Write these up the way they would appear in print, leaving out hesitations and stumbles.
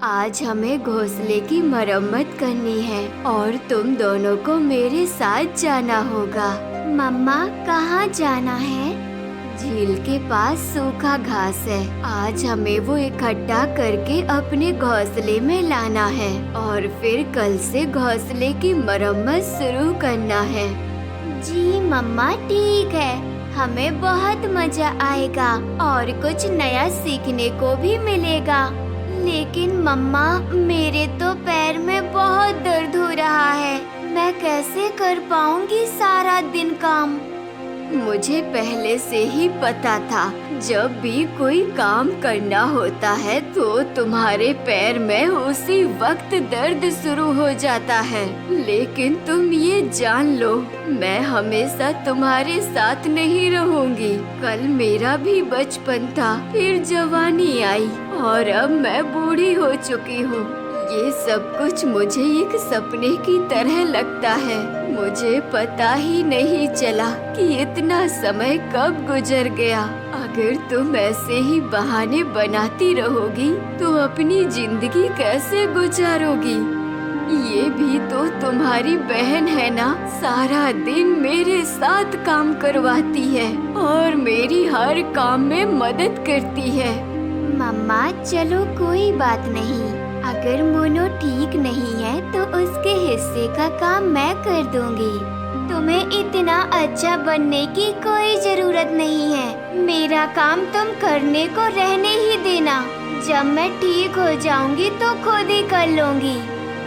आज हमें घोंसले की मरम्मत करनी है और तुम दोनों को मेरे साथ जाना होगा। मम्मा, कहाँ जाना है? झील के पास सूखा घास है। आज हमें वो इकट्ठा करके अपने घोंसले में लाना है और फिर कल से घोंसले की मरम्मत शुरू करना है। जी मम्मा, ठीक है। हमें बहुत मजा आएगा और कुछ नया सीखने को भी मिलेगा। लेकिन मम्मा, मेरे तो पैर में बहुत दर्द हो रहा है। मैं कैसे कर पाऊंगी सारा दिन काम? मुझे पहले से ही पता था, जब भी कोई काम करना होता है तो तुम्हारे पैर में उसी वक्त दर्द शुरू हो जाता है। लेकिन तुम ये जान लो, मैं हमेशा तुम्हारे साथ नहीं रहूंगी। कल मेरा भी बचपन था, फिर जवानी आई और अब मैं बूढ़ी हो चुकी हूँ। ये सब कुछ मुझे एक सपने की तरह लगता है। मुझे पता ही नहीं चला कि इतना समय कब गुजर गया। अगर तुम ऐसे ही बहाने बनाती रहोगी तो अपनी जिंदगी कैसे गुजारोगी? ये भी तो तुम्हारी बहन है ना, सारा दिन मेरे साथ काम करवाती है और मेरी हर काम में मदद करती है। मम्मा, चलो कोई बात नहीं। अगर मोनो ठीक नहीं है तो उसके हिस्से का काम मैं कर दूंगी। तुम्हें इतना अच्छा बनने की कोई जरूरत नहीं है। मेरा काम तुम करने को रहने ही देना। जब मैं ठीक हो जाऊंगी तो खुद ही कर लूंगी।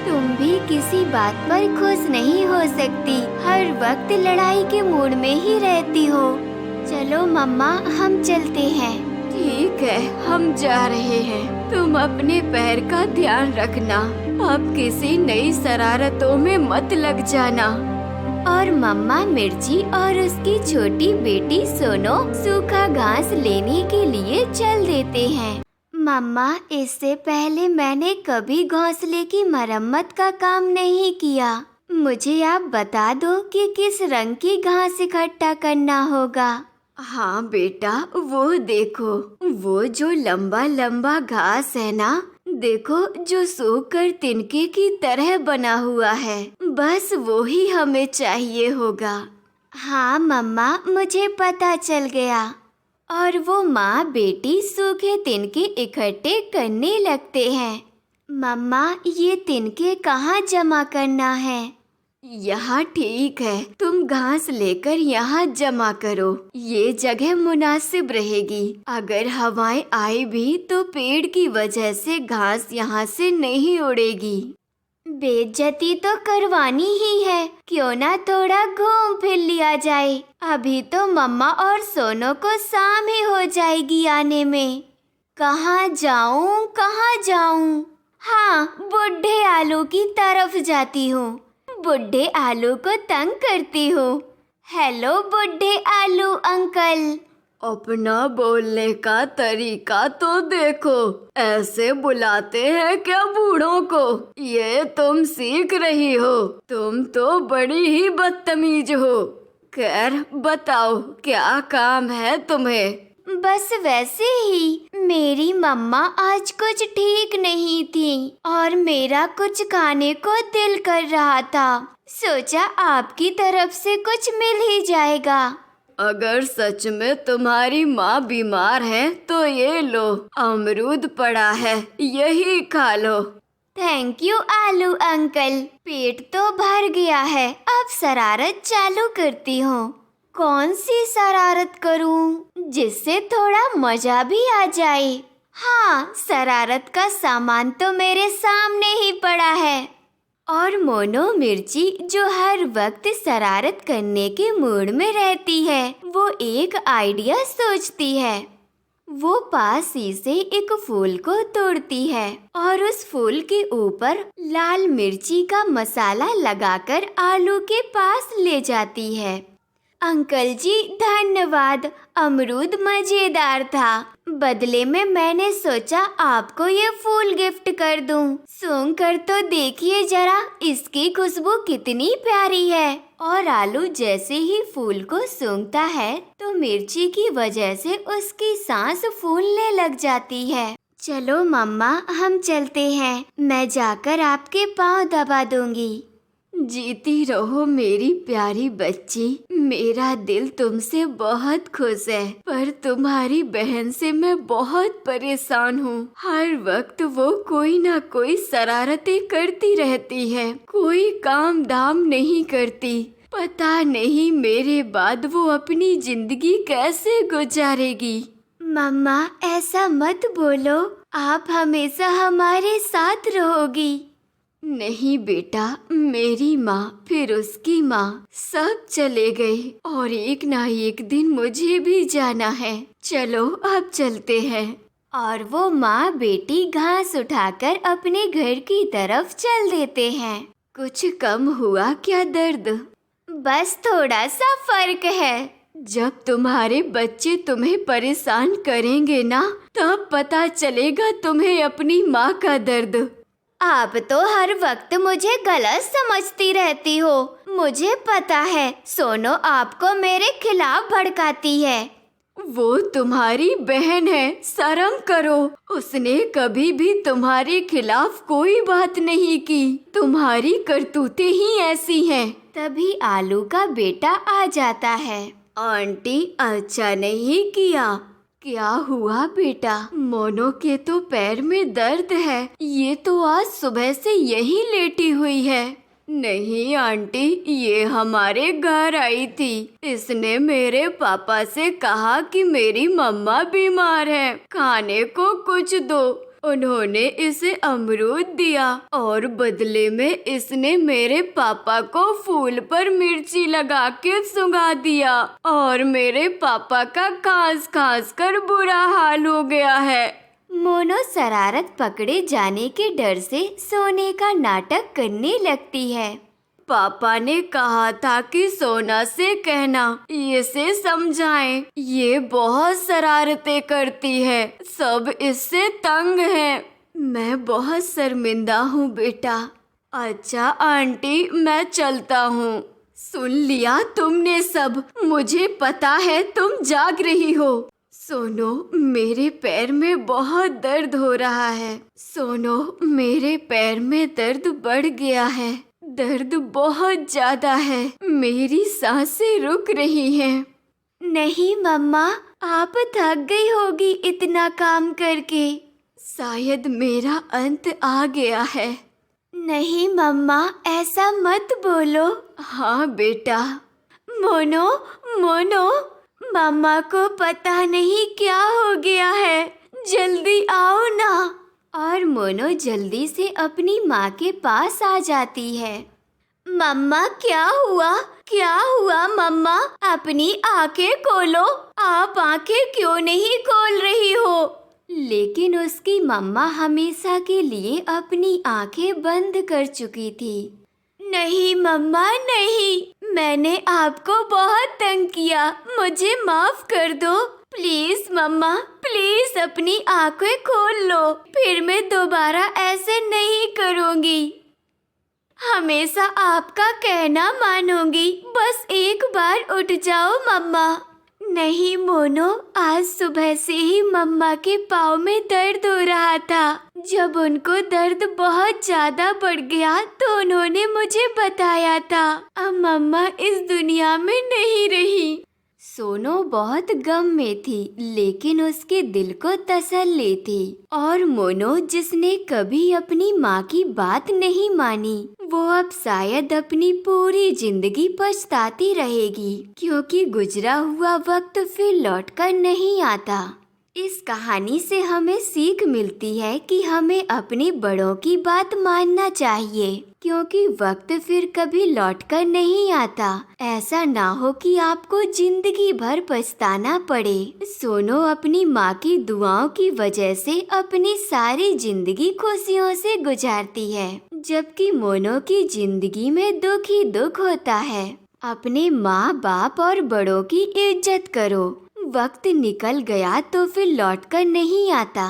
तुम भी किसी बात पर खुश नहीं हो सकती, हर वक्त लड़ाई के मूड में ही रहती हो। चलो मम्मा, हम चलते हैं। ठीक है, हम जा रहे हैं। तुम अपने पैर का ध्यान रखना। अब किसी नई शरारतों में मत लग जाना। और मम्मा मिर्ची और उसकी छोटी बेटी सोनो सूखा घास लेने के लिए चल देते हैं। मम्मा, इससे पहले मैंने कभी घोंसले की मरम्मत का काम नहीं किया। मुझे आप बता दो कि किस रंग की घास इकट्ठा करना होगा। हाँ बेटा, वो देखो, वो जो लंबा लंबा घास है ना, देखो जो सूखकर तिनके की तरह बना हुआ है। बस वो ही हमें चाहिए होगा। हाँ मम्मा, मुझे पता चल गया। और वो माँ बेटी सूखे तिनके इकट्ठे करने लगते हैं। मम्मा, ये तिनके कहाँ जमा करना है? यहाँ ठीक है, तुम घास लेकर यहाँ जमा करो। ये जगह मुनासिब रहेगी। अगर हवाएं आई भी तो पेड़ की वजह से घास यहाँ से नहीं उड़ेगी। बेइज्जती तो करवानी ही है, क्यों ना थोड़ा घूम फिर लिया जाए। अभी तो मम्मा और सोनो को शाम ही हो जाएगी आने में। कहाँ जाऊँ, कहाँ जाऊँ? हाँ, बुढ़े आलू की तरफ जाती हूँ। बुढ़े आलू को तंग करती हूँ। हेलो बुढ़े आलू अंकल। अपना बोलने का तरीका तो देखो, ऐसे बुलाते हैं क्या बूढ़ों को? ये तुम सीख रही हो? तुम तो बड़ी ही बदतमीज हो। खैर बताओ, क्या काम है तुम्हें? बस वैसे ही, मेरी मम्मा आज कुछ ठीक नहीं थी और मेरा कुछ खाने को दिल कर रहा था। सोचा आपकी तरफ से कुछ मिल ही जाएगा। अगर सच में तुम्हारी माँ बीमार है तो ये लो, अमरूद पड़ा है, यही खा लो। थैंक यू आलू अंकल, पेट तो भर गया है। अब शरारत चालू करती हूँ। कौन सी शरारत करूं जिससे थोड़ा मजा भी आ जाए? हाँ, शरारत का सामान तो मेरे सामने ही पड़ा है। और मोनो मिर्ची, जो हर वक्त शरारत करने के मूड में रहती है, वो एक आइडिया सोचती है। वो पास ही से एक फूल को तोड़ती है और उस फूल के ऊपर लाल मिर्ची का मसाला लगाकर आलू के पास ले जाती है। अंकल जी धन्यवाद, अमरूद मजेदार था। बदले में मैंने सोचा आपको ये फूल गिफ्ट कर दूं। सूंघ कर तो देखिए जरा, इसकी खुशबू कितनी प्यारी है। और आलू जैसे ही फूल को सूंघता है तो मिर्ची की वजह से उसकी सांस फूलने लग जाती है। चलो मम्मा, हम चलते हैं। मैं जाकर आपके पाँव दबा दूंगी। जीती रहो मेरी प्यारी बच्ची। मेरा दिल तुमसे बहुत खुश है, पर तुम्हारी बहन से मैं बहुत परेशान हूँ। हर वक्त वो कोई ना कोई शरारतें करती रहती है, कोई काम धाम नहीं करती। पता नहीं मेरे बाद वो अपनी जिंदगी कैसे गुजारेगी। मम्मा, ऐसा मत बोलो, आप हमेशा हमारे साथ रहोगी। नहीं बेटा, मेरी माँ, फिर उसकी माँ, सब चले गए और एक ना एक दिन मुझे भी जाना है। चलो अब चलते हैं। और वो माँ बेटी घास उठाकर अपने घर की तरफ चल देते हैं। कुछ कम हुआ क्या दर्द? बस थोड़ा सा फर्क है। जब तुम्हारे बच्चे तुम्हें परेशान करेंगे ना, तब पता चलेगा तुम्हें अपनी माँ का दर्द। आप तो हर वक्त मुझे गलत समझती रहती हो। मुझे पता है सोनो आपको मेरे खिलाफ भड़काती है। वो तुम्हारी बहन है, शर्म करो। उसने कभी भी तुम्हारे खिलाफ कोई बात नहीं की। तुम्हारी करतूतें ही ऐसी हैं। तभी आलू का बेटा आ जाता है। आंटी, अच्छा नहीं किया। क्या हुआ बेटा? मोनो के तो पैर में दर्द है। ये तो आज सुबह से यही लेटी हुई है। नहीं आंटी, ये हमारे घर आई थी। इसने मेरे पापा से कहा कि मेरी मम्मा बीमार है, खाने को कुछ दो। उन्होंने इसे अमरूद दिया और बदले में इसने मेरे पापा को फूल पर मिर्ची लगा के सुंघा दिया और मेरे पापा का खांस खांस कर बुरा हाल हो गया है। मोनो शरारत पकड़े जाने के डर से सोने का नाटक करने लगती है। पापा ने कहा था कि सोना से कहना, इसे समझाएं। ये बहुत शरारतें करती है, सब इससे तंग हैं। मैं बहुत शर्मिंदा हूँ बेटा। अच्छा आंटी, मैं चलता हूँ। सुन लिया तुमने सब, मुझे पता है तुम जाग रही हो। सोनो, मेरे पैर में बहुत दर्द हो रहा है। सोनो, मेरे पैर में दर्द बढ़ गया है। दर्द बहुत ज्यादा है, मेरी सांसें रुक रही हैं। नहीं मम्मा, आप थक गई होगी इतना काम करके। शायद मेरा अंत आ गया है। नहीं मम्मा, ऐसा मत बोलो। हाँ बेटा। मोनो, मोनो, मम्मा को पता नहीं क्या हो गया है, जल्दी आओ ना। और मोनो जल्दी से अपनी माँ के पास आ जाती है। मम्मा, क्या हुआ? क्या हुआ मम्मा? अपनी आंखें खोलो। आप आंखें क्यों नहीं खोल रही हो? लेकिन उसकी मम्मा हमेशा के लिए अपनी आंखें बंद कर चुकी थी। नहीं मम्मा, नहीं, मैंने आपको बहुत तंग किया, मुझे माफ कर दो। प्लीज मम्मा, प्लीज अपनी आंखें खोल लो, फिर मैं दोबारा ऐसे नहीं करूँगी। हमेशा आपका कहना मानूंगी, बस एक बार उठ जाओ मम्मा। नहीं मोनो, आज सुबह से ही मम्मा के पाँव में दर्द हो रहा था। जब उनको दर्द बहुत ज्यादा बढ़ गया तो उन्होंने मुझे बताया था। अब मम्मा इस दुनिया में नहीं रही। सोनो बहुत गम में थी, लेकिन उसके दिल को तसल्ली थी। और मोनो, जिसने कभी अपनी माँ की बात नहीं मानी, वो अब शायद अपनी पूरी जिंदगी पछताती रहेगी, क्योंकि गुजरा हुआ वक्त फिर लौटकर नहीं आता। इस कहानी से हमें सीख मिलती है कि हमें अपने बड़ों की बात मानना चाहिए, क्योंकि वक्त फिर कभी लौटकर नहीं आता। ऐसा ना हो कि आपको जिंदगी भर पछताना पड़े। सोनो अपनी माँ की दुआओं की वजह से अपनी सारी जिंदगी खुशियों से गुजारती है, जबकि मोनो की जिंदगी में दुख ही दुख होता है। अपने माँ बाप और बड़ों की इज्जत करो। वक्त निकल गया तो फिर लौटकर नहीं आता।